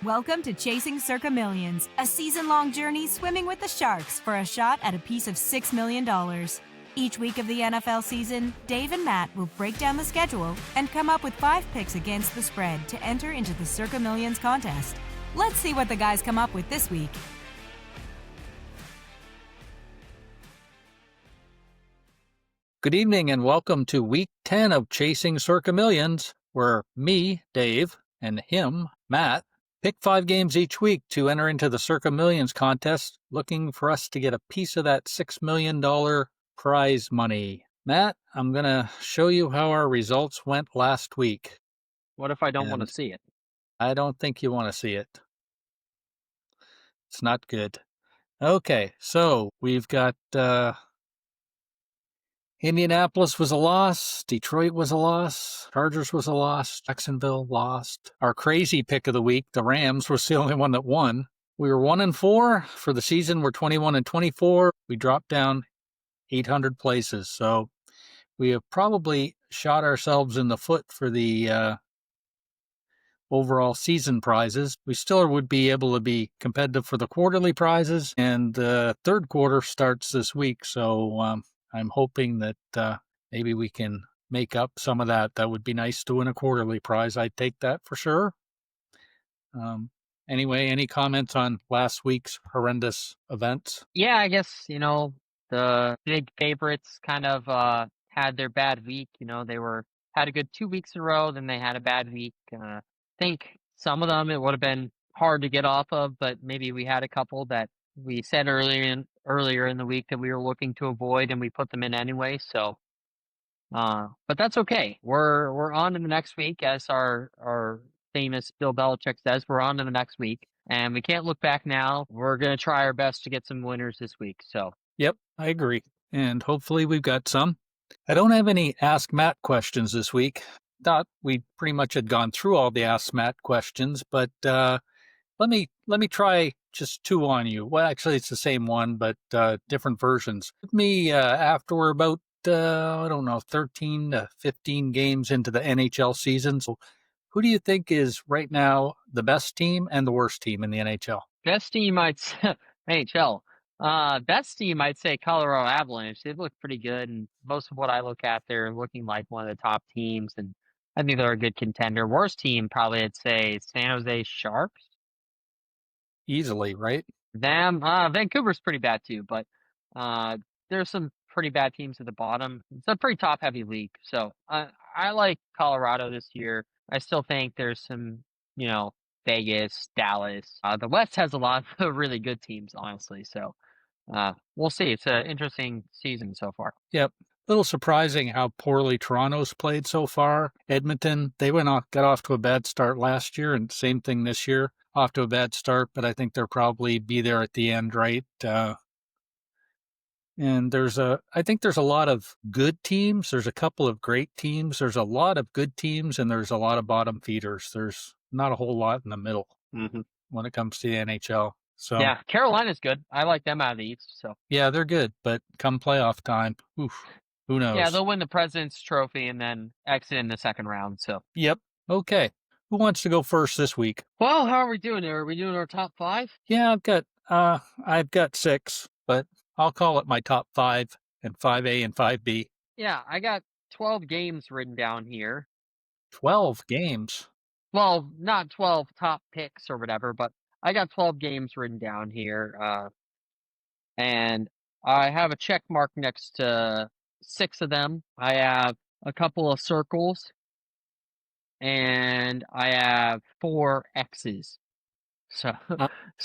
Welcome to Chasing Circa Millions, a season-long journey swimming with the Sharks for a shot at a piece of $6 million. Each week of the NFL season, Dave and Matt will break down the schedule and come up with 5 picks against the spread to enter into the Circa Millions contest. Let's see what the guys come up with this week. Good evening and welcome to week 10 of Chasing Circa Millions, where me, Dave, and him, Matt, pick 5 games each week to enter into the Circa Millions contest, looking for us to get a piece of that $6 million prize money. Matt, I'm going to show you how our results went last week. What if I don't want to see it? I don't think you want to see it. It's not good. Okay, so we've got Indianapolis was a loss, Detroit was a loss, Chargers was a loss, Jacksonville lost. Our crazy pick of the week, the Rams, was the only one that won. We were 1-4 for the season. We're 21-24. We dropped down 800 places, so we have probably shot ourselves in the foot for the overall season prizes. We still would be able to be competitive for the quarterly prizes, and the third quarter starts this week, so I'm hoping that maybe we can make up some of that. That would be nice to win a quarterly prize. I'd take that for sure. Anyway, any comments on last week's horrendous events? Yeah, I guess, the big favorites kind of had their bad week. They had a good 2 weeks in a row, then they had a bad week. I think some of them it would have been hard to get off of, but maybe we had a couple that we said earlier in the week that we were looking to avoid, and we put them in anyway. So, but that's okay. We're on to the next week, as our famous Bill Belichick says. We're on to the next week, and we can't look back now. We're gonna try our best to get some winners this week. So, Yep, I agree, and hopefully we've got some. I don't have any Ask Matt questions this week. Thought we pretty much had gone through all the Ask Matt questions, but let me try just 2 on you. Well, actually, it's the same one, but different versions. Give me after we're about 13 to 15 games into the NHL season. So, who do you think is right now the best team and the worst team in the NHL? best team I'd say NHL. Best team I'd say Colorado Avalanche. They look pretty good, and most of what I look at, they're looking like one of the top teams, and I think they're a good contender. Worst team, probably I'd say San Jose Sharks. Easily, right? Them, Vancouver's pretty bad too, but there's some pretty bad teams at the bottom. It's a pretty top-heavy league, so I like Colorado this year. I still think there's some, Vegas, Dallas. The West has a lot of really good teams, honestly. So we'll see. It's an interesting season so far. Yep. A little surprising how poorly Toronto's played so far. Edmonton, they got off to a bad start last year, and same thing this year. Off to a bad start, but I think they'll probably be there at the end, right? And I think there's a lot of good teams. There's a couple of great teams. There's a lot of good teams, and there's a lot of bottom feeders. There's not a whole lot in the middle when it comes to the NHL. So yeah, Carolina's good. I like them out of the East. So yeah, they're good, but come playoff time, who knows? Yeah, they'll win the President's Trophy and then exit in the second round. So yep. Okay. Who wants to go first this week? Well, how are we doing there? Are we doing our top 5? Yeah, I've got 6, but I'll call it my top 5 and 5A and 5B. Yeah, I got 12 games written down here. 12 games? Well, not 12 top picks or whatever, but I got 12 games written down here. And I have a check mark next to 6 of them. I have a couple of circles, and I have 4 X's. So,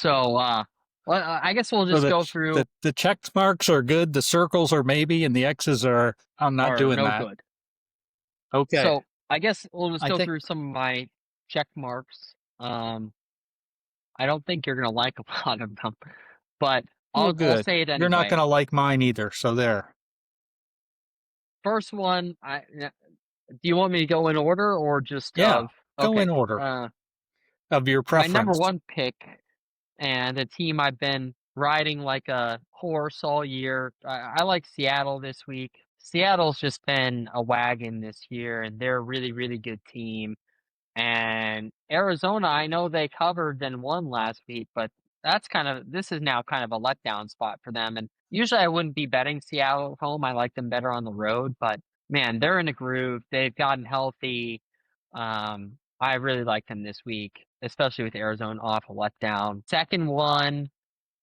well, I guess we'll just go through. The check marks are good, the circles are maybe, and the X's are, I'm not doing no that. Good. Okay. So I guess we'll just go through some of my check marks. I don't think you're going to like a lot of them, but I'll say it anyway. You're not going to like mine either, so there. First one, do you want me to go in order or just... Yeah, go in order of your preference. My number 1 pick, and the team I've been riding like a horse all year, I like Seattle this week. Seattle's just been a wagon this year, and they're a really, really good team. And Arizona, I know they covered and won last week, but this is now kind of a letdown spot for them. And usually I wouldn't be betting Seattle at home. I like them better on the road, but man, they're in a groove. They've gotten healthy. I really like them this week, especially with Arizona off a letdown. Second one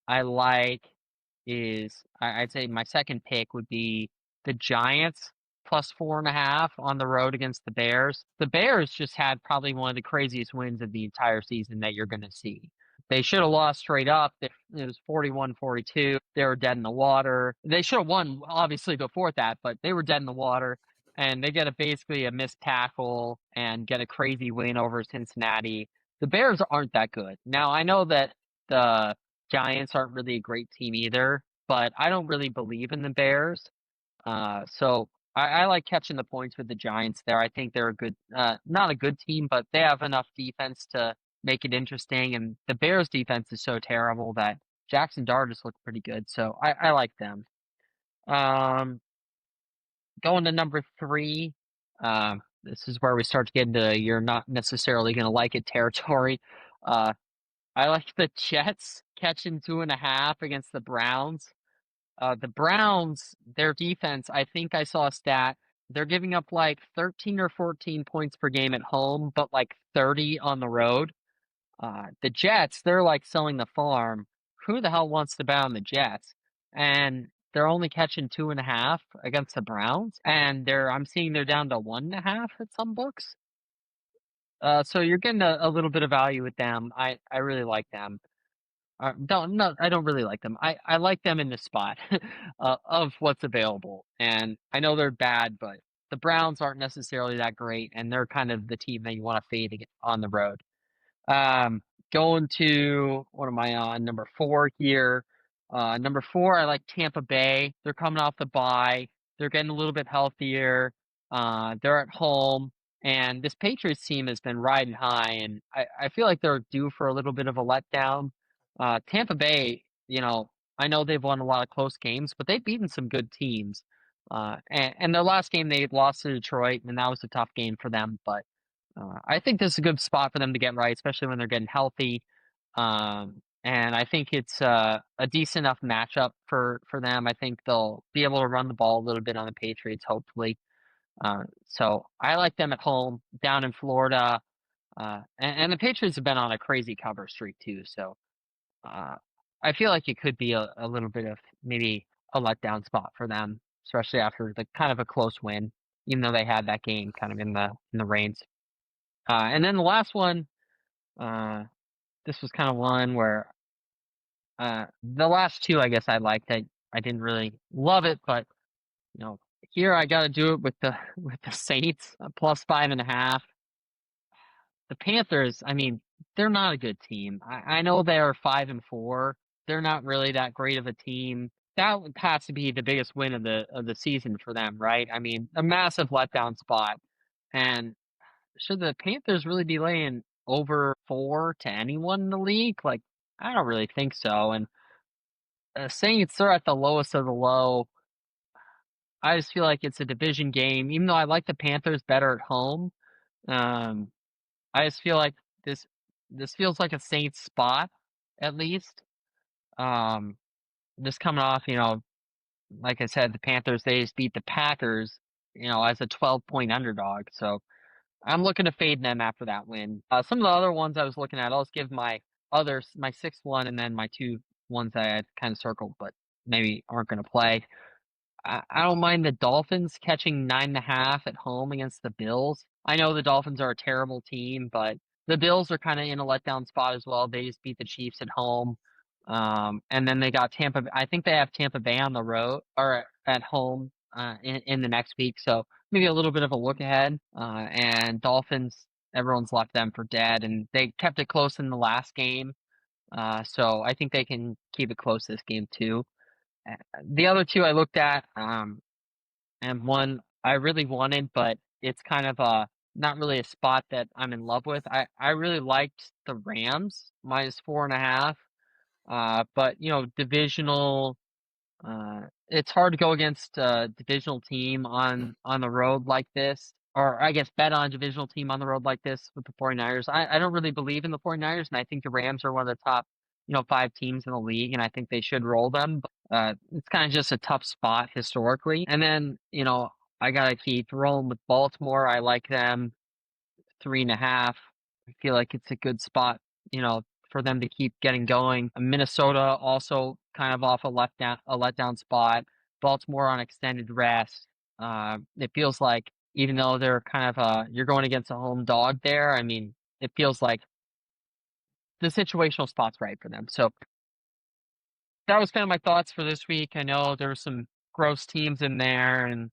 I like I'd say my second pick would be the Giants plus 4.5 on the road against the Bears. The Bears just had probably one of the craziest wins of the entire season that you're going to see. They should have lost straight up. It was 41-42. They were dead in the water. They should have won, obviously, before that, but they were dead in the water. And they get basically a missed tackle and get a crazy win over Cincinnati. The Bears aren't that good. Now, I know that the Giants aren't really a great team either, but I don't really believe in the Bears. So I like catching the points with the Giants there. I think they're a good, not a good team, but they have enough defense to make it interesting. And the Bears defense is so terrible that Jackson Dart has looked pretty good. So I like them. Going to number 3. This is where we start to get into you're not necessarily going to like it territory. I like the Jets catching 2.5 against the Browns. The Browns, their defense, I think I saw a stat. They're giving up like 13 or 14 points per game at home, but like 30 on the road. The Jets, they're like selling the farm. Who the hell wants to bet on the Jets? And they're only catching 2.5 against the Browns, and I'm seeing they're down to 1.5 at some books. So you're getting a little bit of value with them. I really like them. I don't really like them. I like them in the spot of what's available. And I know they're bad, but the Browns aren't necessarily that great, and they're kind of the team that you want to fade on the road. Um, Going to what am I on? Number 4 here. Number 4, I like Tampa Bay. They're coming off the bye. They're getting a little bit healthier. They're at home, and this Patriots team has been riding high, and I feel like they're due for a little bit of a letdown. Tampa Bay, I know they've won a lot of close games, but they've beaten some good teams. And their last game they lost to Detroit, and that was a tough game for them, but I think this is a good spot for them to get right, especially when they're getting healthy. And I think it's a decent enough matchup for them. I think they'll be able to run the ball a little bit on the Patriots, hopefully. So I like them at home down in Florida. And the Patriots have been on a crazy cover streak too. So I feel like it could be a little bit of maybe a letdown spot for them, especially after the kind of a close win, even though they had that game kind of in the reins. And then the last one, this was kind of one where the last 2, I guess I liked. I didn't really love it, but here I got to do it with the with the Saints plus 5.5. The Panthers, I mean, they're not a good team. I know they are 5-4. They're not really that great of a team. That has to be the biggest win of the season for them, right? I mean, a massive letdown spot. And should the Panthers really be laying over 4 to anyone in the league? Like, I don't really think so. And Saints, they're at the lowest of the low. I just feel like it's a division game. Even though I like the Panthers better at home, um, I just feel like this feels like a Saints spot, at least. Um, just coming off, like I said, the Panthers, they just beat the Packers, as a 12-point underdog. So I'm looking to fade them after that win. Some of the other ones I was looking at, I'll just give my 6th one and then my 2 ones I had kind of circled, but maybe aren't going to play. I don't mind the Dolphins catching 9.5 at home against the Bills. I know the Dolphins are a terrible team, but the Bills are kind of in a letdown spot as well. They just beat the Chiefs at home. And then they got Tampa. I think they have Tampa Bay on the road or at home in the next week. So maybe a little bit of a look ahead. And Dolphins, everyone's left them for dead, and they kept it close in the last game. So I think they can keep it close this game too. The other 2 I looked at, and one I really wanted, but it's kind of not really a spot that I'm in love with. I really liked the Rams minus 4.5. But divisional. It's hard to go against a divisional team on the road like this. or I guess bet on a divisional team on the road like this with the 49ers. I don't really believe in the 49ers, and I think the Rams are one of the top, 5 teams in the league, and I think they should roll them. But, it's kind of just a tough spot historically. And then, I gotta keep rolling with Baltimore. I like them 3.5. I feel like it's a good spot, for them to keep getting going. Minnesota also kind of off a letdown spot. Baltimore on extended rest. It feels like even though they're kind of you're going against a home dog there. I mean, it feels like the situational spot's right for them. So that was kind of my thoughts for this week. I know there were some gross teams in there, and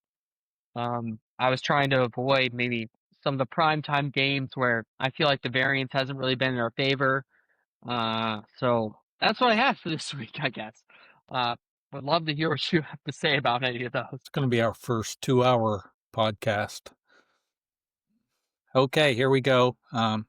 I was trying to avoid maybe some of the primetime games where I feel like the variance hasn't really been in our favor. So that's what I have for this week, I guess. Would love to hear what you have to say about any of those. It's going to be our first 2-hour podcast. Okay, here we go. For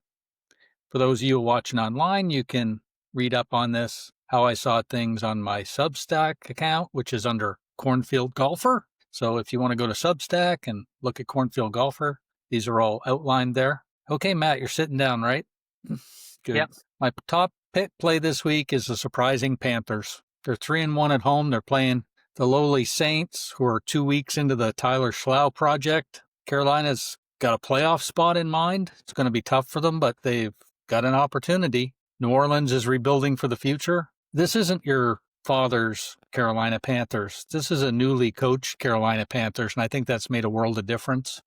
those of you watching online, you can read up on this, how I saw things on my Substack account, which is under Cornfield Golfer. So if you want to go to Substack and look at Cornfield Golfer, these are all outlined there. Okay, Matt, you're sitting down, right? Good. Yep. My top pick play this week is the surprising Panthers. They're 3-1 at home. They're playing the lowly Saints, who are 2 weeks into the Tyler Schlau project. Carolina's got a playoff spot in mind. It's going to be tough for them, but they've got an opportunity. New Orleans is rebuilding for the future. This isn't your father's Carolina Panthers. This is a newly coached Carolina Panthers, and I think that's made a world of difference.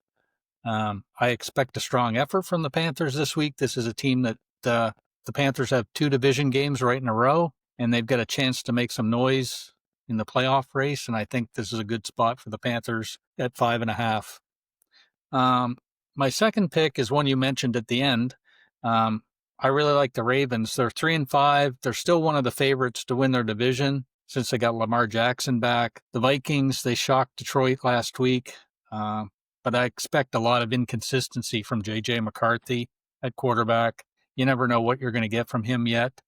I expect a strong effort from the Panthers this week. This is a team that the Panthers have 2 division games right in a row, and they've got a chance to make some noise in the playoff race, and I think this is a good spot for the Panthers at 5.5. My second pick is one you mentioned at the end. I really like the Ravens. They're 3-5. They're still one of the favorites to win their division since they got Lamar Jackson back. The Vikings, they shocked Detroit last week, but I expect a lot of inconsistency from J.J. McCarthy at quarterback. You never know what you're going to get from him yet.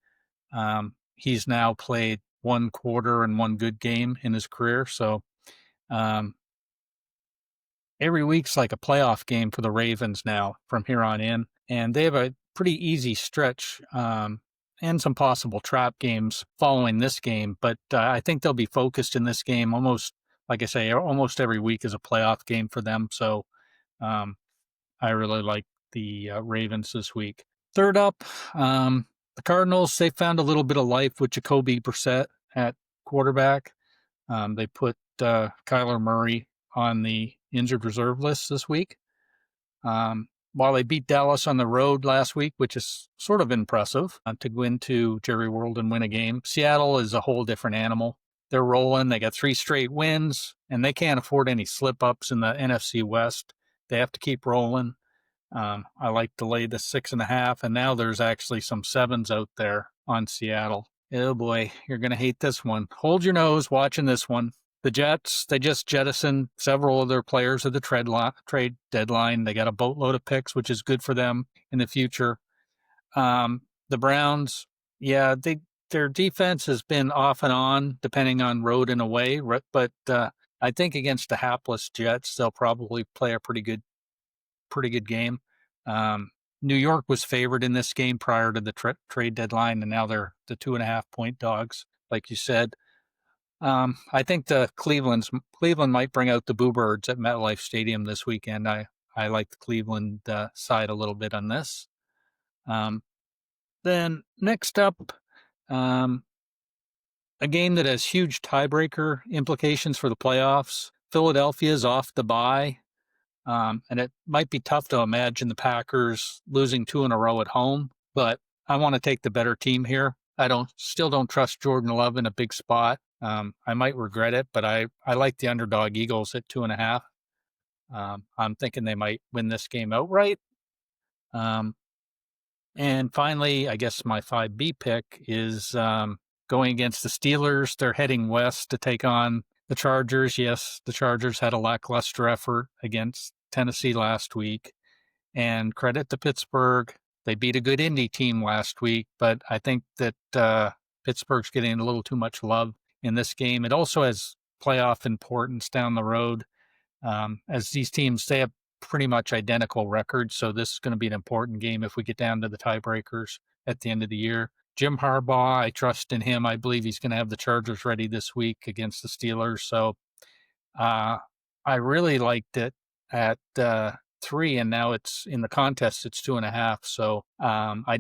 He's now played 1 quarter and 1 good game in his career, so every week's like a playoff game for the Ravens now from here on in, and they have a pretty easy stretch and some possible trap games following this game, but I think they'll be focused in this game almost, like I say, almost every week is a playoff game for them, so I really like the Ravens this week. Third up, the Cardinals, they found a little bit of life with Jacoby Brissett at quarterback. They put Kyler Murray on the injured reserve list this week. While they beat Dallas on the road last week, which is sort of impressive to go into Jerry World and win a game, Seattle is a whole different animal. They're rolling. They got 3 straight wins, and they can't afford any slip-ups in the NFC West. They have to keep rolling. I like to lay the 6.5, and now there's actually some 7s out there on Seattle. Oh boy, you're going to hate this one. Hold your nose watching this one. The Jets, they just jettisoned several of their players at the trade deadline. They got a boatload of picks, which is good for them in the future. The Browns, yeah, their defense has been off and on, depending on road and away. But I think against the hapless Jets, they'll probably play a pretty good game. New York was favored in this game prior to the trade deadline, and now they're the 2.5-point dogs, like you said. I think the Cleveland might bring out the Boo Birds at MetLife Stadium this weekend. I like the Cleveland side a little bit on this. Then next up, a game that has huge tiebreaker implications for the playoffs. Philadelphia's off the bye, and it might be tough to imagine the Packers losing 2 in a row at home, but I want to take the better team here. I still don't trust Jordan Love in a big spot. I might regret it, but I like the underdog Eagles at 2.5. I'm thinking they might win this game outright. And finally, I guess my 5B pick is going against the Steelers. They're heading west to take on the Chargers. Yes, the Chargers had a lackluster effort against Tennessee last week. And credit to Pittsburgh. They beat a good Indy team last week, but I think that Pittsburgh's getting a little too much love in this game. It also has playoff importance down the road, as these teams, they have pretty much identical records, so this is going to be an important game if we get down to the tiebreakers at the end of the year. Jim Harbaugh, I trust in him. I believe he's going to have the Chargers ready this week against the Steelers. So I really liked it at 3, and now it's in the contest. It's 2.5. So I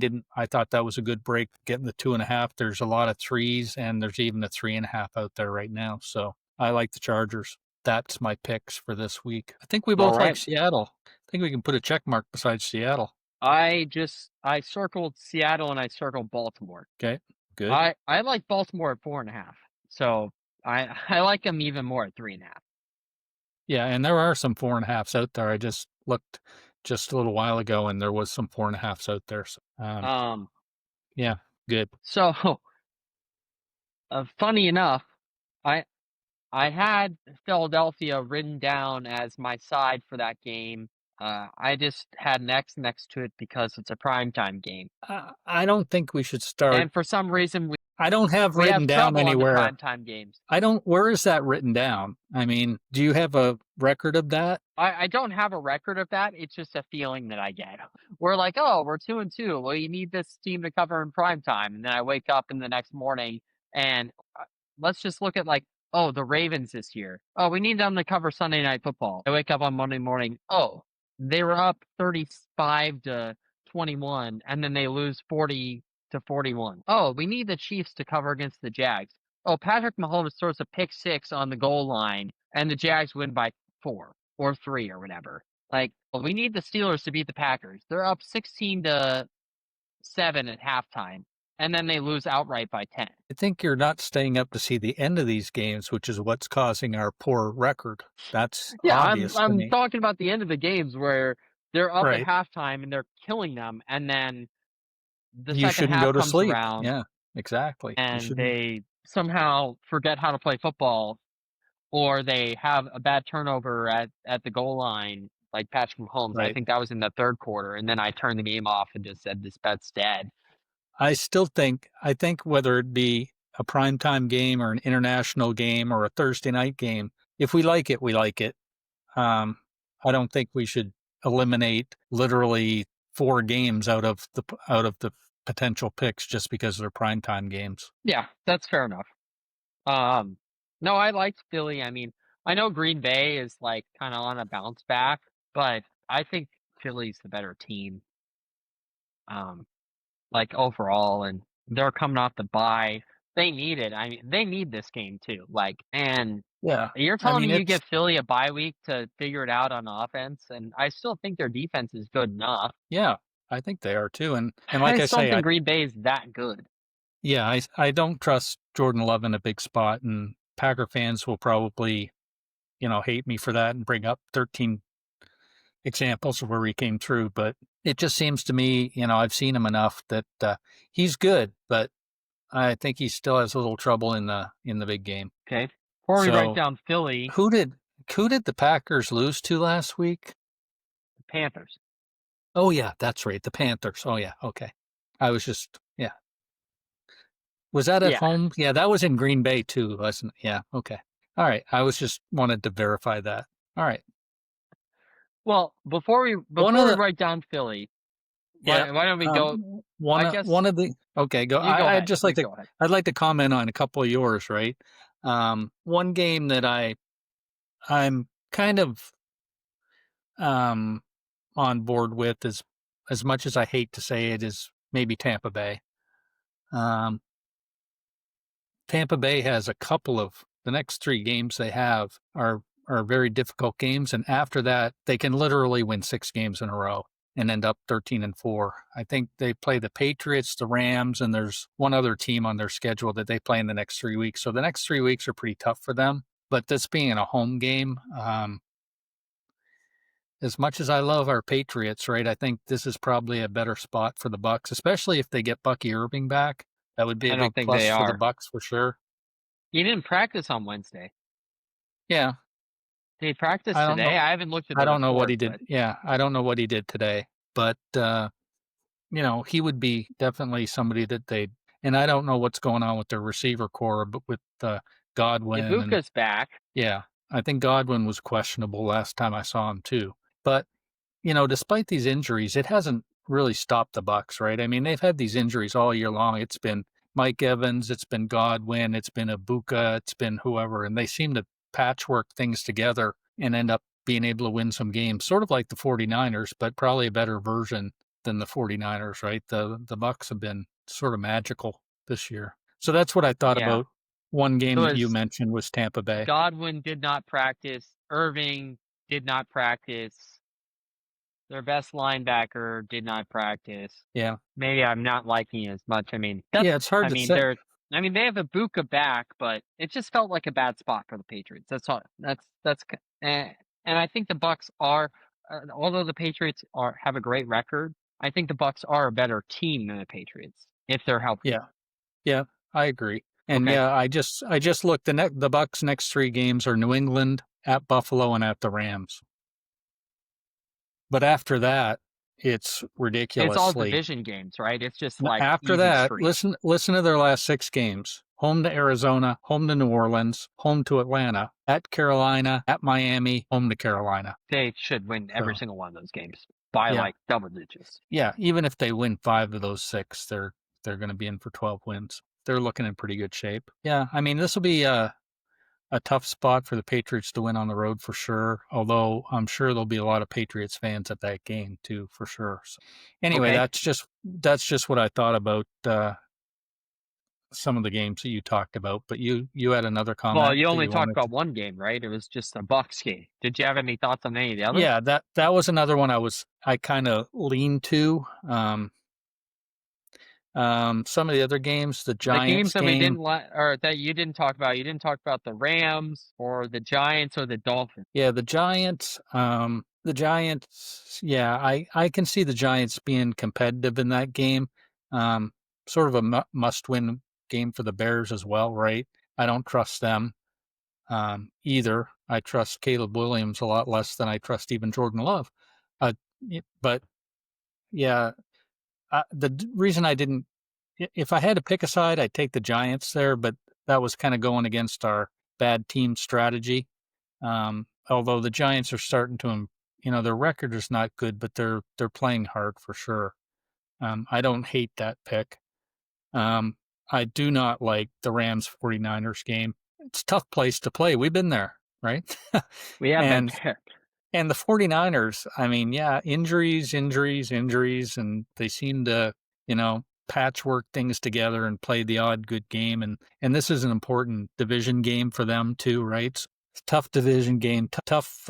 thought that was a good break getting the 2.5. There's a lot of 3s, and there's even a 3.5 out there right now. So I like the Chargers. That's my picks for this week. I think we both like Seattle. I think we can put a check mark beside Seattle. I circled Seattle and I circled Baltimore. Okay, good. I like Baltimore at 4.5. So I like them even more at 3.5. Yeah, and there are some 4.5s out there. I just looked just a little while ago, and there was some 4.5s out there. So, yeah, good. So, funny enough, I had Philadelphia written down as my side for that game. I just had an X next to it because it's a primetime game. I don't think we should start. And for some reason, I don't have written down anywhere. On the primetime games. Where is that written down? I mean, do you have a record of that? I don't have a record of that. It's just a feeling that I get. We're like, oh, we're 2-2. Well, you need this team to cover in primetime. And then I wake up in the next morning and let's just look at the Ravens this year. Oh, we need them to cover Sunday Night Football. I wake up on Monday morning. Oh, they were up 35-21, and then they lose 40-41. Oh, we need the Chiefs to cover against the Jags. Oh, Patrick Mahomes throws a pick 6 on the goal line, and the Jags win by 4 or 3 or whatever. We need the Steelers to beat the Packers. They're up 16-7 at halftime, and then they lose outright by 10. I think you're not staying up to see the end of these games, which is what's causing our poor record. That's obvious. I'm talking about the end of the games where they're up at halftime and they're killing them, and then the second half comes around. Yeah, exactly. And they somehow forget how to play football, or they have a bad turnover at the goal line, like Patrick Mahomes. Right. I think that was in the third quarter, and then I turned the game off and just said, this bet's dead. I think whether it be a primetime game or an international game or a Thursday night game, if we like it, we like it. I don't think we should eliminate literally 4 games out of the potential picks just because they're primetime games. Yeah, that's fair enough. No, I liked Philly. I mean, I know Green Bay is kind of on a bounce back, but I think Philly's the better team. Overall, and they're coming off the bye. They need it. I mean, they need this game too. And yeah, you're telling me you give Philly a bye week to figure it out on offense, and I still think their defense is good enough. Yeah, I think they are too. And like I say, think Green Bay is that good. Yeah, I don't trust Jordan Love in a big spot, and Packer fans will probably, hate me for that and bring up 13 examples of where he came through, but it just seems to me, I've seen him enough that he's good, but I think he still has a little trouble in the big game. Okay. Before we write down Philly, who did the Packers lose to last week? The Panthers. Oh yeah, that's right, the Panthers. Oh yeah, okay. I was just Was that at home? Yeah, that was in Green Bay too, wasn't it? Yeah, okay. All right, I was just wanted to verify that. All right. Well, before we write down Philly, why don't we go? Okay, go. I'd just like to. I'd like to comment on a couple of yours. Right. One game that I'm kind of on board with is, as much as I hate to say it, is maybe Tampa Bay. Tampa Bay has a couple of the next 3 games they have are very difficult games, and after that they can literally win 6 games in a row and end up 13-4. I think they play the Patriots, the Rams, and there's one other team on their schedule that they play in the next 3 weeks. So the next 3 weeks are pretty tough for them. But this being a home game, as much as I love our Patriots, right, I think this is probably a better spot for the Bucs, especially if they get Bucky Irving back. That would be a big plus for the Bucs for sure. He didn't practice on Wednesday. Yeah. Did he practice today? I haven't looked at. I don't know what he did. Yeah, I don't know what he did today, but he would be definitely somebody that they'd. And I don't know what's going on with their receiver core, but with Godwin. Ibuka's back. Yeah, I think Godwin was questionable last time I saw him too. But despite these injuries, it hasn't really stopped the Bucks, right? I mean, they've had these injuries all year long. It's been Mike Evans, it's been Godwin, it's been Ibuka, it's been whoever, and they seem to patchwork things together and end up being able to win some games, sort of like the 49ers, but probably a better version than the 49ers, right? The Bucks have been sort of magical this year. So that's what I thought Yeah. about one It game that you was mentioned was Tampa Bay. Godwin did not practice. Irving did not practice. Their best linebacker did not practice. Yeah. Maybe I'm not liking it as much. I mean, Yeah, it's hard to say. they have Ibuka back, but it just felt like a bad spot for the Patriots. That's all. And I think the Bucks are, although the Patriots have a great record, I think the Bucks are a better team than the Patriots if they're healthy. Yeah. Yeah, I agree. And Okay. yeah, I just looked. The Bucks' next 3 games are New England, at Buffalo, and at the Rams. But after that, it's It's all ridiculously. division games, right? It's just like After easy that, street. listen to their last 6 games: home to Arizona, home to New Orleans, home to Atlanta, at Carolina, at Miami, home to Carolina. They should win every So single one of those games by yeah, like double digits. yeah. Even if they win 5 of those 6, they're going to be in for 12 wins. They're looking in pretty good shape. Yeah, I mean, this will be a tough spot for the Patriots to win on the road for sure. Although I'm sure there'll be a lot of Patriots fans at that game too, for sure. So, anyway, Okay. that's just what I thought about some of the games that you talked about. But you had another Well, comment you that only you talked wanted about to. one game, right? It was just a Bucks game. Did you have any thoughts on any of the others? Yeah, that was another one I kind of leaned to. Some of the other games, the The games Giants that we game. didn't or that you didn't talk about. You didn't talk about the Rams or the Giants or the Dolphins. Yeah, the Giants. Yeah, I can see the Giants being competitive in that game. Um, Sort of a must-win game for the Bears as well, right? I don't trust them either. I trust Caleb Williams a lot less than I trust even Jordan Love. But yeah, reason I didn't, if I had to pick a side, I'd take the Giants there. But that was kind of going against our bad team strategy. Although the Giants are starting to, their record is not good, but they're playing hard for sure. I don't hate that pick. I do not like the Rams 49ers game. It's a tough place to play. We've been there, right? We have been and there. and the 49ers, I mean, yeah, injuries, and they seem to, patchwork things together and play the odd good game. And this is an important division game for them too, right? Tough division game, tough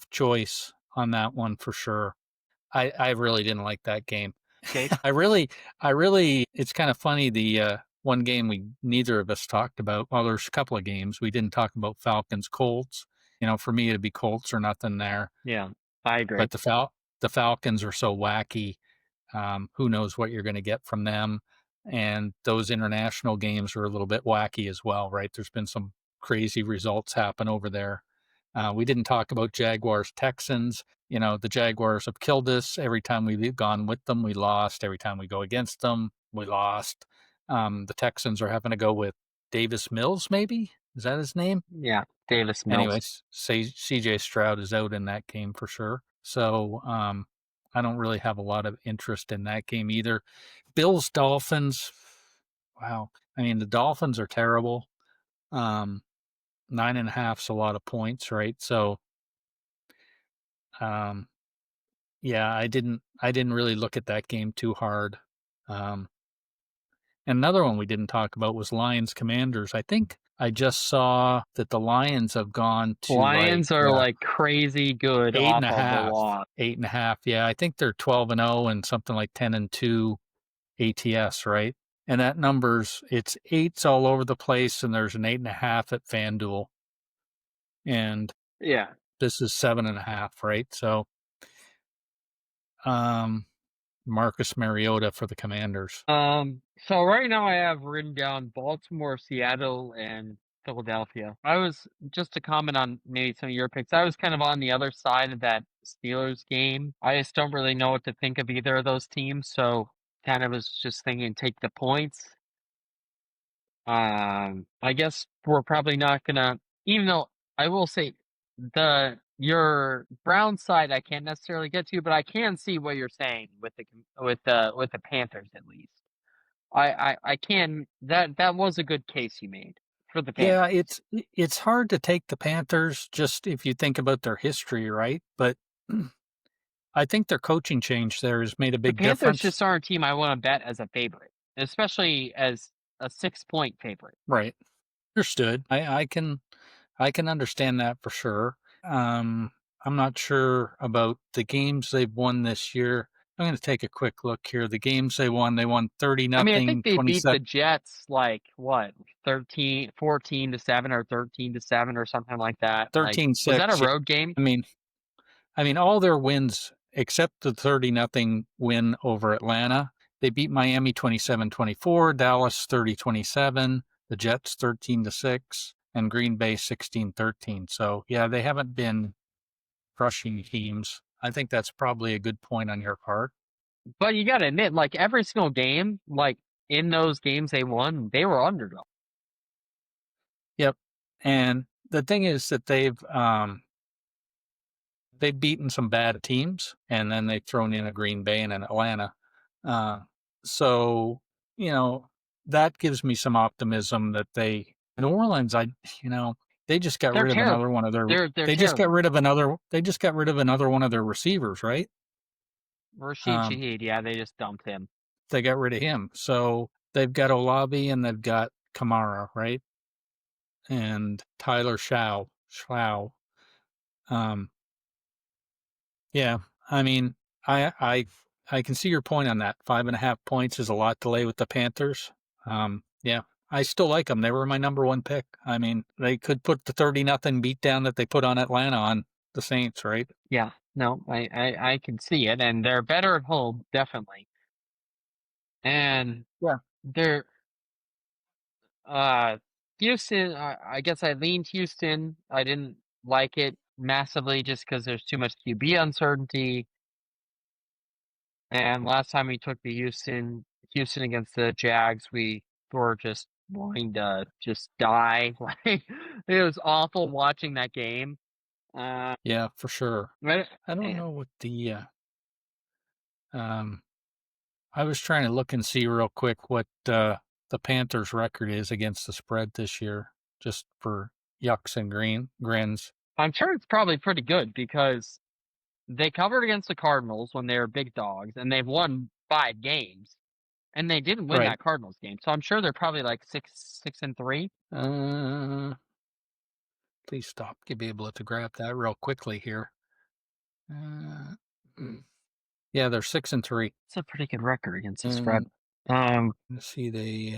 choice on that one for sure. I really didn't like that game. Jake? I really, it's kind of funny. The one game we neither of us talked about. Well, there's a couple of games we didn't talk about. Falcons, Colts. For me, it'd be Colts or nothing there. Yeah, I agree. But the Falcons are so wacky. Who knows what you're going to get from them? And those international games are a little bit wacky as well, right? There's been some crazy results happen over there. We didn't talk about Jaguars Texans. The Jaguars have killed us. Every time we've gone with them, we lost. Every time we go against them, we lost. The Texans are having to go with Davis Mills, maybe? Is that his name? Yeah, Davis Mills. Anyways, say CJ Stroud is out in that game for sure. So I don't really have a lot of interest in that game either. Bills Dolphins. Wow. I mean, the Dolphins are terrible. 9.5's a lot of points, right? So yeah, I didn't really look at that game too hard. And another one we didn't talk about was Lions Commanders. I think I just saw that the Lions have gone to Lions are like crazy good eight and off a of the half. loss. 8.5. Yeah, I think they're 12-0 and something like 10-2 ATS, right? And that it's 8s all over the place, and there's an 8.5 at FanDuel, and Yeah. this is 7.5, right? So, Marcus Mariota for the Commanders. So right now I have written down Baltimore, Seattle, and Philadelphia. I was just to comment on maybe some of your picks. I was kind of on the other side of that Steelers game. I just don't really know what to think of either of those teams, so kind of was just thinking take the points. I guess we're probably not gonna, even though I will say the your Brown side I can't necessarily get to, but I can see what you're saying with the Panthers at least. I can that was a good case you made for the Yeah, Panthers. it's hard to take the Panthers just if you think about their history, right? But I think their coaching change there has made a The big Panthers difference. just aren't a team I want to bet as a favorite, especially as a 6-point favorite. Right. Understood. I can understand that for sure. I'm not sure about the games they've won this year. I'm going to take a quick look here. The games they won 30 I mean, I think nothing, they beat the 27 Jets like what 14-7 or 13-7 or something like that. Like, was that a 13-6. Yeah. road game? I mean, all their wins except the 30 nothing win over Atlanta. They beat Miami 27-24, Dallas 30-27, the Jets 13-6, and Green Bay 16-13. So, yeah, they haven't been crushing teams. I think that's probably a good point on your part. But you got to admit, like every single game, like in those games they won, they were underdogs. Yep. And the thing is that they've beaten some bad teams, and then they've thrown in a Green Bay and an Atlanta. Uh, so, that gives me some optimism that New Orleans, they just got They're rid of terrible. another one of their, They're they just got terrible. rid of another, they just got rid of another one of their receivers, right? Rashid Um, Shaheed, yeah, they just dumped him. they got rid of him. So they've got Olavi and they've got Kamara, right? And Tyler Schlau. Um, Yeah, I mean, I can see your point on that. 5.5 points is a lot to lay with the Panthers. Yeah, I still like them. They were my number one pick. I mean, they could put the 30 nothing beat down that they put on Atlanta on the Saints, right? Yeah, no, I can see it, and they're better at home, definitely. And Yeah. they're Houston. I guess I leaned Houston. I didn't like it massively just because there's too much QB uncertainty. And last time we took the Houston against the Jags, we were just wanting to just die. Like it was awful watching that game. Uh, Yeah, for sure. but, I don't eh, know what um I was trying to look and see real quick what the Panthers record is against the spread this year, just for yucks and grins. I'm sure it's probably pretty good because they covered against the Cardinals when they were big dogs, and they've won 5 games, and they didn't win Right. that Cardinals game. So I'm sure they're probably like 6-3. Uh Please stop. You'll be able to grab that real quickly here. Uh, yeah, they're 6-3. It's a pretty good record against the spread. And Um, let's see, they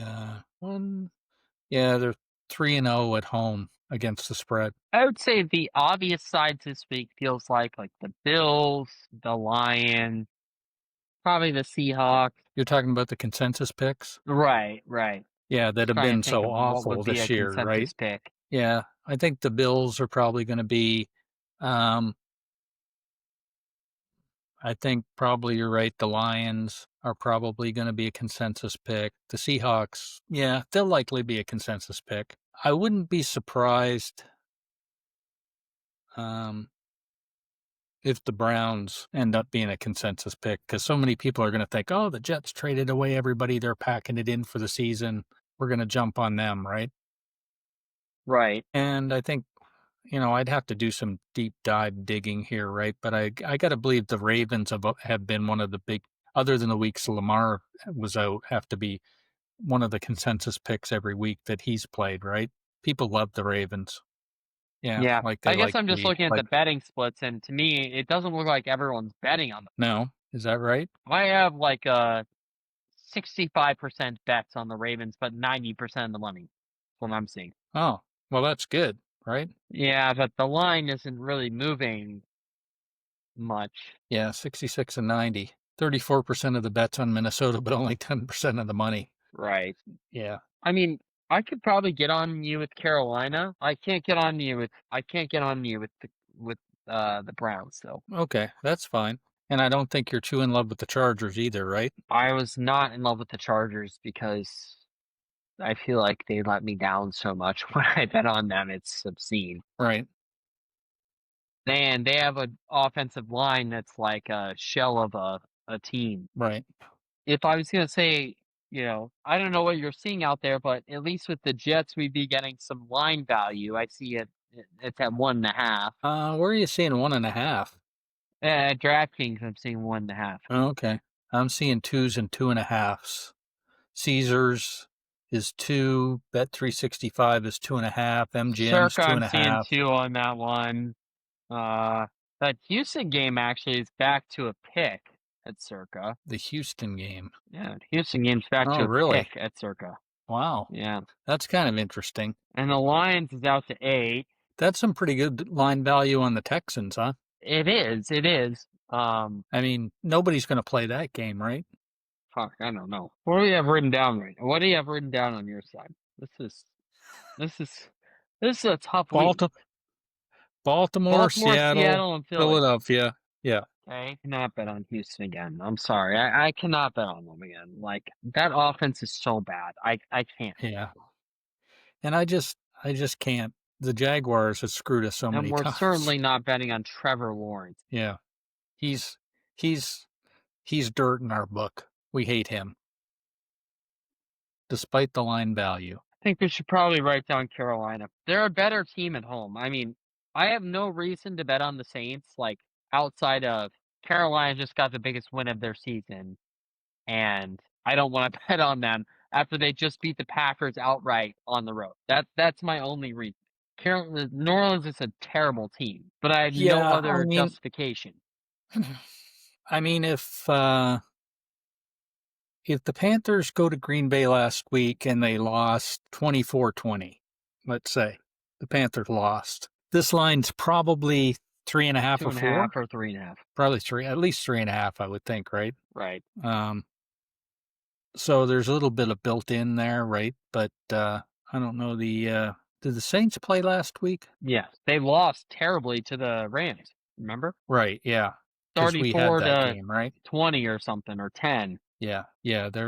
one. Yeah, they're 3-0 at home against the spread. I would say the obvious sides this week feels like the Bills, the Lions, probably the Seahawks. You're talking about the consensus picks? Right. Yeah, that have Trying been to think so of what would awful be a this year, right? consensus pick. Yeah, I think the Bills are probably going to be. Um, I think probably you're right. The Lions are probably going to be a consensus pick. The Seahawks, yeah, they'll likely be a consensus pick. I wouldn't be surprised um, if the Browns end up being a consensus pick because so many people are going to think, oh, the Jets traded away everybody. They're packing it in for the season. We're going to jump on them, right? Right. And I think, I'd have to do some deep dive digging here, right? But I got to believe the Ravens have been one of the big, other than the weeks Lamar was out, have to be one of the consensus picks every week that he's played, right? People love the Ravens. Yeah, Yeah. like they I guess like I'm just the looking at the like. betting splits, and to me, it doesn't look like everyone's betting on them. No, is that right? I have like 65% bets on the Ravens, but 90% of the money. That's what I'm seeing. Oh, well, that's good, right? Yeah, but the line isn't really moving much. Yeah, 66 and 90. 34% of the bets on Minnesota, but only 10% of the money. Right. Yeah. I mean, I could probably get on you with Carolina. I can't get on you with the Browns though. Okay, that's fine. And I don't think you're too in love with the Chargers either, right? I was not in love with the Chargers because I feel like they let me down so much when I bet on them. It's obscene. Right. And they have an offensive line that's like a shell of a team. Right. If I was gonna say, I don't know what you're seeing out there, but at least with the Jets, we'd be getting some line value. I see it's at 1.5. Where are you seeing 1.5? At DraftKings, I'm seeing 1.5. Oh, okay. I'm seeing 2s and 2.5s. Caesars is 2. Bet365 is 2.5. MGM's Circa, I'm seeing 2.5. 2 on that one. That Houston game actually is back to a pick at Circa. The Houston game. Yeah, Houston game's back Oh, to a really? pick at Circa. Wow. Yeah. That's kind of interesting. And the Lions is out to 8. That's some pretty good line value on the Texans, huh? It is. It is. I mean, nobody's going to play that game, right? Fuck, I don't know. What do you have written down right now? What do you have written down on your side? This is a tough week. Baltimore, Seattle, and Philly. Philadelphia. Yeah. I cannot bet on Houston again. I'm sorry. I cannot bet on them again. Like, that offense is so bad. I can't. Yeah. And I just can't. The Jaguars have screwed us so And many we're times. certainly not betting on Trevor Lawrence. Yeah. He's dirt in our book. We hate him. Despite the line value. I think we should probably write down Carolina. They're a better team at home. I mean, I have no reason to bet on the Saints, like, outside of Carolina just got the biggest win of their season, and I don't want to bet on them after they just beat the Packers outright on the road. That's my only reason. New Orleans is a terrible team, but I have no other justification. I mean, if the Panthers go to Green Bay last week and they lost 24-20, let's say the Panthers lost, this line's probably 3.5 or 4, 2.5 or 3.5. Probably 3, at least 3.5, I would think, right? Right. So there's a little bit of built in there, right? But I don't know. Did the Saints play last week? Yes, they lost terribly to the Rams. Remember? Right. Yeah. Because we had that game, right? 20 or something, or 10. Yeah. Yeah. They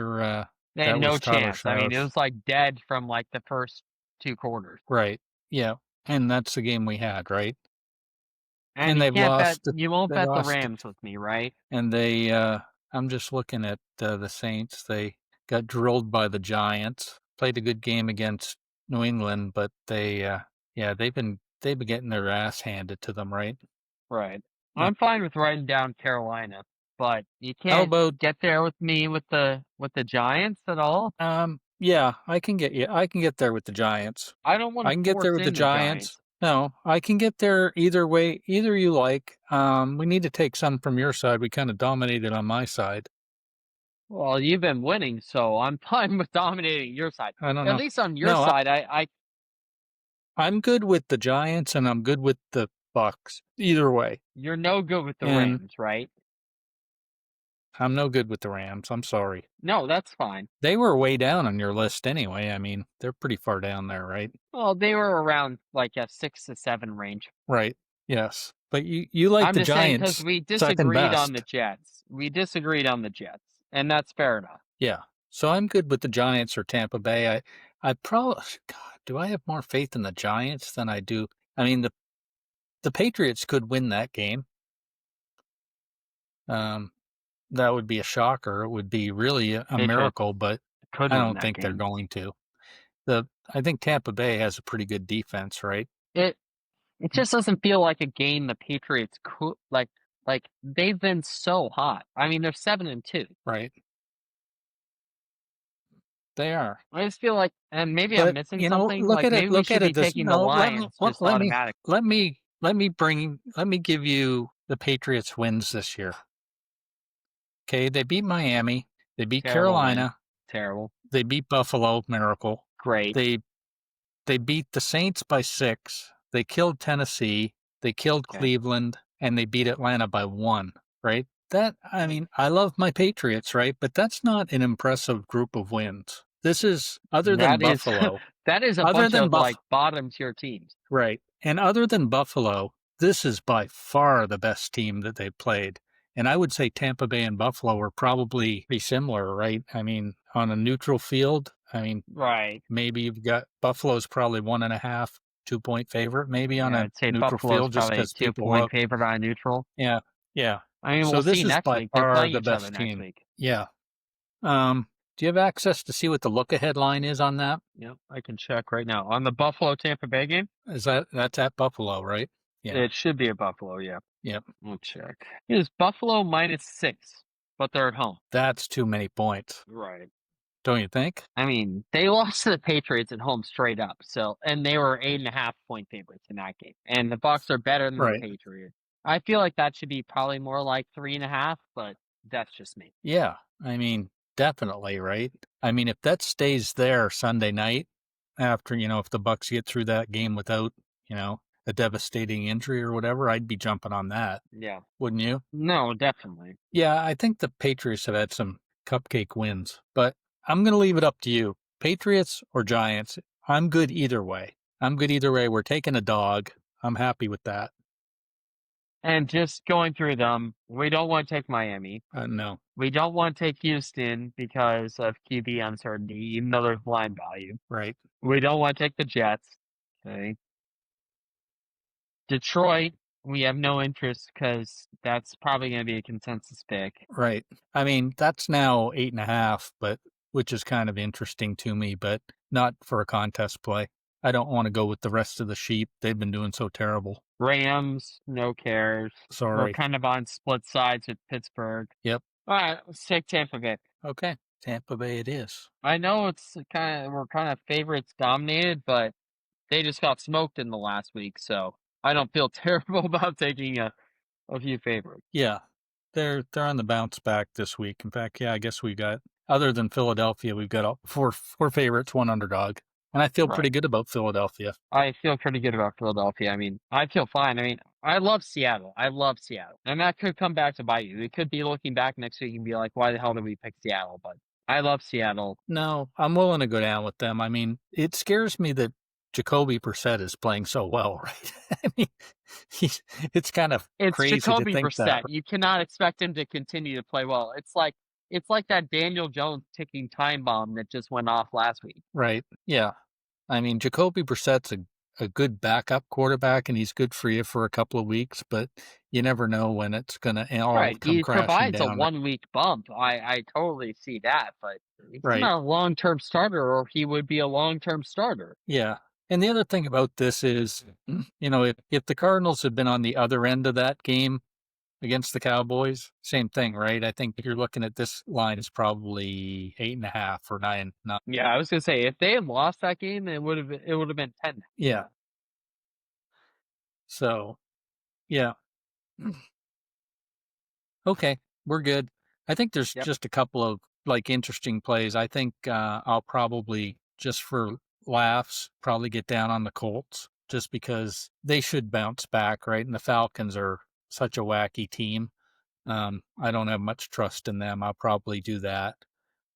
had no chance. I mean, it was like dead from like the first 2 quarters. Right. Yeah. And that's the game we had, right? And they've lost. You won't bet the Rams with me, right? And they, I'm just looking at the Saints. They got drilled by the Giants. Played a good game against New England, but they've been getting their ass handed to them, right? Right. I'm fine with writing down Carolina, but you can't get there with me with the Giants at all. Yeah, I can get there with the Giants. I don't want to. I can get there with the Giants. No, I can get there either way, either you like. We need to take some from your side. We kind of dominated on my side. Well, you've been winning, so I'm fine with dominating your side. I don't know. At least on your side, I'm good with the Giants and I'm good with the Bucks. Either way. You're no good with the Rams, right? I'm no good with the Rams. I'm sorry. No, that's fine. They were way down on your list anyway. I mean, they're pretty far down there, right? Well, they were around like a 6 to 7 range. Right. Yes. But you like the Giants. Because we disagreed on the Jets. We disagreed on the Jets, and that's fair enough. Yeah. So I'm good with the Giants or Tampa Bay. I probably, God, do I have more faith in the Giants than I do? I mean, the Patriots could win that game. That would be a shocker. It would be really a miracle, but I don't think they're going to. I think Tampa Bay has a pretty good defense, right? It just doesn't feel like a game the Patriots could like they've been so hot. I mean, they're 7-2. Right. They are. I just feel like, and maybe I'm missing something. Look at it. Look at it. Taking the Lions just automatically. Let me give you the Patriots wins this year. Okay, they beat Miami. They beat Carolina. Terrible. They beat Buffalo. Miracle. Great. They beat the Saints by 6. They killed Tennessee. They killed Cleveland, and they beat Atlanta by 1. Right. I mean, I love my Patriots, right? But that's not an impressive group of wins. This is other than Buffalo. That is a bunch of like bottom tier teams. Right. And other than Buffalo, this is by far the best team that they've played. And I would say Tampa Bay and Buffalo are probably pretty similar, right? I mean, on a neutral field, right. Maybe you've got Buffalo's probably 1.5. 2-point favorite maybe on Yeah, a I'd say neutral Buffalo's field just probably a because people 2-point love. favorite on neutral. Yeah, yeah. I mean, So we'll see this is next by week. They're far playing the each other best next team. week. Yeah. Do you have access to see what the look-ahead line is on that? Yep, I can check right now. On the Buffalo Tampa Bay game, That's at Buffalo, right? Yeah. it should be a Buffalo, yeah. Yep. We'll check. It is Buffalo -6, but they're at home. That's too many points, Right. don't you think? I mean, they lost to the Patriots at home straight up. So, and they were 8.5-point favorites in that game. And the Bucks are better than the Right. Patriots. I feel like that should be probably more like 3.5, but that's just me. Yeah. I mean, definitely, right? I mean, if that stays there Sunday night after, if the Bucks get through that game without, a devastating injury or whatever, I'd be jumping on that. Yeah. Wouldn't you? No, definitely. Yeah, I think the Patriots have had some cupcake wins, but I'm going to leave it up to you. Patriots or Giants, I'm good either way. We're taking a dog. I'm happy with that. And just going through them, we don't want to take Miami. No. We don't want to take Houston because of QB uncertainty, even though there's line value. Right. We don't want to take the Jets. Okay. Detroit, we have no interest because that's probably going to be a consensus pick. Right. I mean, that's now 8.5, but which is kind of interesting to me, but not for a contest play. I don't want to go with the rest of the sheep. They've been doing so terrible. Rams, no cares. We're Sorry. kind of on split sides with Pittsburgh. Yep. All right, let's take Tampa Bay. Okay. Tampa Bay it is. I know we're kind of favorites dominated, but they just got smoked in the last week, so I don't feel terrible about taking a few favorites. Yeah. They're on the bounce back this week. In fact, yeah, I guess we got, other than Philadelphia, we've got four favorites, one underdog. And I feel pretty good about Philadelphia. I feel pretty good about Philadelphia. I mean, I feel fine. I mean, I love Seattle. And that could come back to bite you. It could be looking back next week and be like, why the hell did we pick Seattle? But I love Seattle. No, I'm willing to go down with them. I mean, it scares me that Jacoby Brissett is playing so well, right? I mean, it's kind of crazy Jacoby to think Brissett. that. You cannot expect him to continue to play well. It's like that Daniel Jones ticking time bomb that just went off last week. Right. Yeah. I mean, Jacoby Brissett's a good backup quarterback, and he's good for you for a couple of weeks, but you never know when it's going to all come He crashing provides down. a 1-week bump. I totally see that, but he's Right. not a long-term starter, or he would be a long-term starter. Yeah. And the other thing about this is, if the Cardinals had been on the other end of that game against the Cowboys, same thing, right? I think if you're looking at this line, it's probably 8.5 or 9. Yeah, I was gonna say if they had lost that game, it would have been 10. Yeah. So, yeah. Okay, we're good. I think there's just a couple of interesting plays. I think I'll probably, just for laughs, probably get down on the Colts just because they should bounce back, right? And the Falcons are such a wacky team. I don't have much trust in them. I'll probably do that.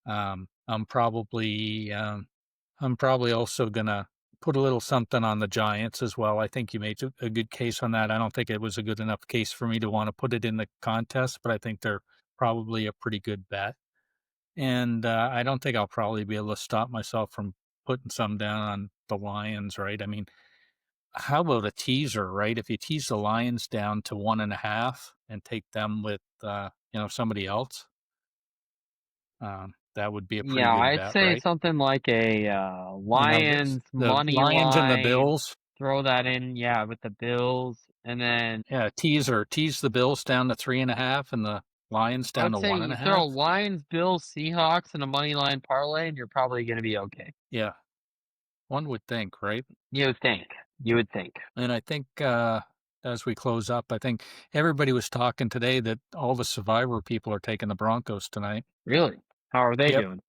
I'm probably also gonna put a little something on the Giants as well. I think you made a good case on that. I don't think it was a good enough case for me to want to put it in the contest, but I think they're probably a pretty good bet. And I don't think I'll probably be able to stop myself from putting some down on the Lions, right? I mean, how about a teaser, right? If you tease the Lions down to 1.5 and take them with, somebody else, that would be a pretty good I'd bet, say right? something like a Lions money Lions line. and the Bills. Throw that in, with the Bills, and then tease the Bills down to 3.5 and the Lions down to 1.5. You throw Lions, Bills, Seahawks, and a money line parlay, and you're probably going to be okay. Yeah, one would think, right? You would think. And I think as we close up, I think everybody was talking today that all the Survivor people are taking the Broncos tonight. Really? How are they doing?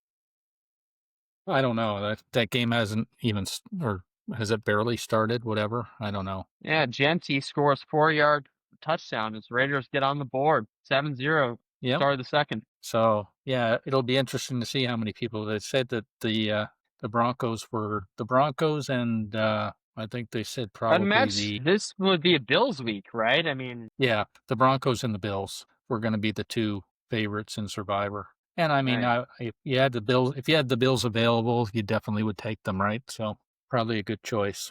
I don't know. That game hasn't even, or has it barely started? Whatever. I don't know. Yeah, Genty scores 4-yard touchdown as Raiders get on the board. 7-0. Start of the second. So yeah, it'll be interesting to see how many people. They said that the Broncos were the Broncos, and I think they said probably this would be a Bills week, right? I mean, yeah, the Broncos and the Bills were going to be the two favorites in Survivor. And I mean, if you had the Bills available, you definitely would take them, right? So probably a good choice.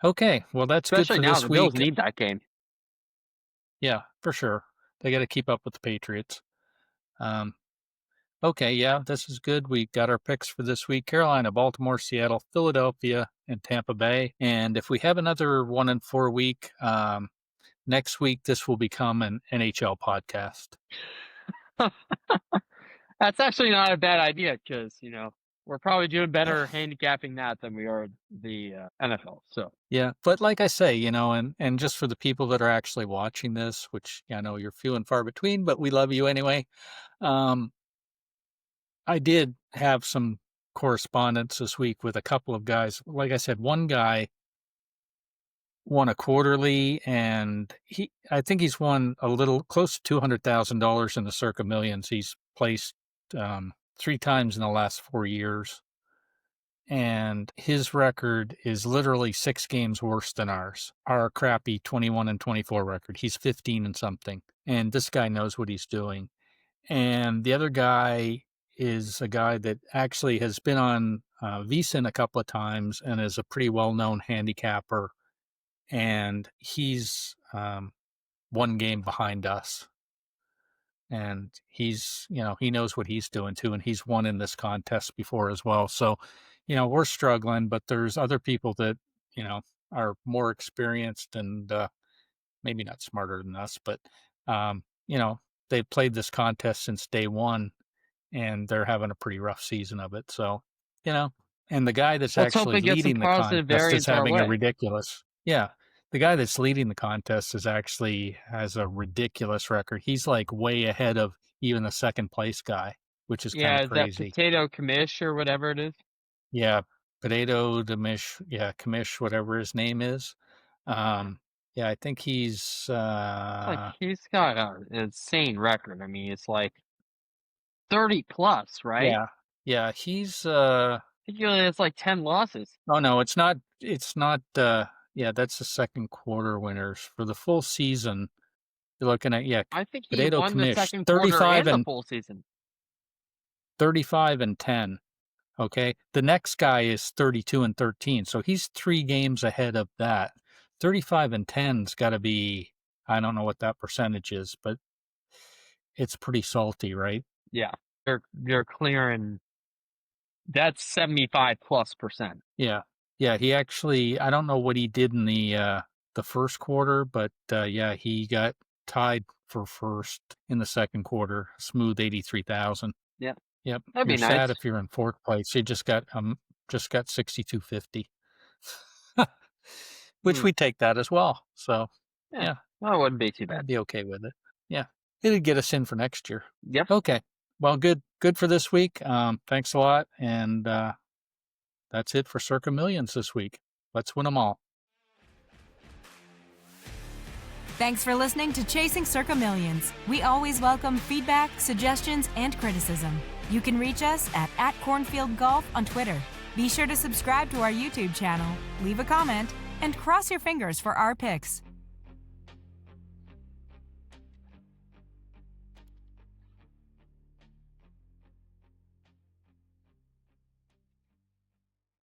Okay, well, that's good Especially for now, this the Bills week. need that game. Yeah, for sure. They got to keep up with the Patriots. Um, okay, yeah, this is good. We got our picks for this week: Carolina, Baltimore, Seattle, Philadelphia, and Tampa Bay. And if we have another 1-4 week, next week this will become an NHL podcast. That's actually not a bad idea because, we're probably doing better handicapping that than we are the NFL. So, Yeah, but like I say, and just for the people that are actually watching this, which I know you're few and far between, but we love you anyway. I did have some correspondence this week with a couple of guys. Like I said, one guy won a quarterly, and I think he's won a little close to $200,000 in the Circa Millions. He's placed 3 times in the last 4 years, and his record is literally 6 games worse than ours. Our crappy 21-24 record. He's 15 and something, and this guy knows what he's doing. And the other guy is a guy that actually has been on VSiN a couple of times and is a pretty well-known handicapper. And he's 1 game behind us. And he's, he knows what he's doing too. And he's won in this contest before as well. So, we're struggling, but there's other people that, are more experienced and maybe not smarter than us, but, they've played this contest since day one and they're having a pretty rough season of it. So, and the guy that's let's hope actually they get some leading the positive contest is variance our having a way. ridiculous, yeah. The guy that's leading the contest has a ridiculous record. He's like way ahead of even the second place guy, which is kind Yeah, of is that crazy. Potato Commish or whatever it is? Yeah. Potato Demish, yeah, Kamish, whatever his name is. Yeah, I think he's, It's like he's got an insane record. I mean, it's like 30 plus, right? yeah, he's, I think he only has like 10 losses. oh no, it's not, yeah, that's the second quarter winners. For the full season, you're looking at, yeah, I think he Potato won the Kamish, second quarter 35 and the and full season. 35 and 10. Okay. The next guy is 32 and 13. So he's 3 games ahead of that. 35 and 10's got to be, I don't know what that percentage is, but it's pretty salty, right? Yeah, they're clearing. That's 75+%. Yeah. Yeah, he actually, I don't know what he did in the first quarter, but yeah, he got tied for first in the second quarter. Smooth 83,000. Yeah, Yep. that'd be You're nice. sad if you're in fourth place. You just got 6250. Which we take that as well. So yeah, well, it wouldn't be too I'd bad. be okay with it. Yeah. It'd get us in for next year. Yep. Okay. Well, good for this week. Thanks a lot. And that's it for Circa Millions this week. Let's win them all. Thanks for listening to Chasing Circa Millions. We always welcome feedback, suggestions, and criticism. You can reach us at @CornfieldGolf on Twitter. Be sure to subscribe to our YouTube channel, leave a comment, and cross your fingers for our picks.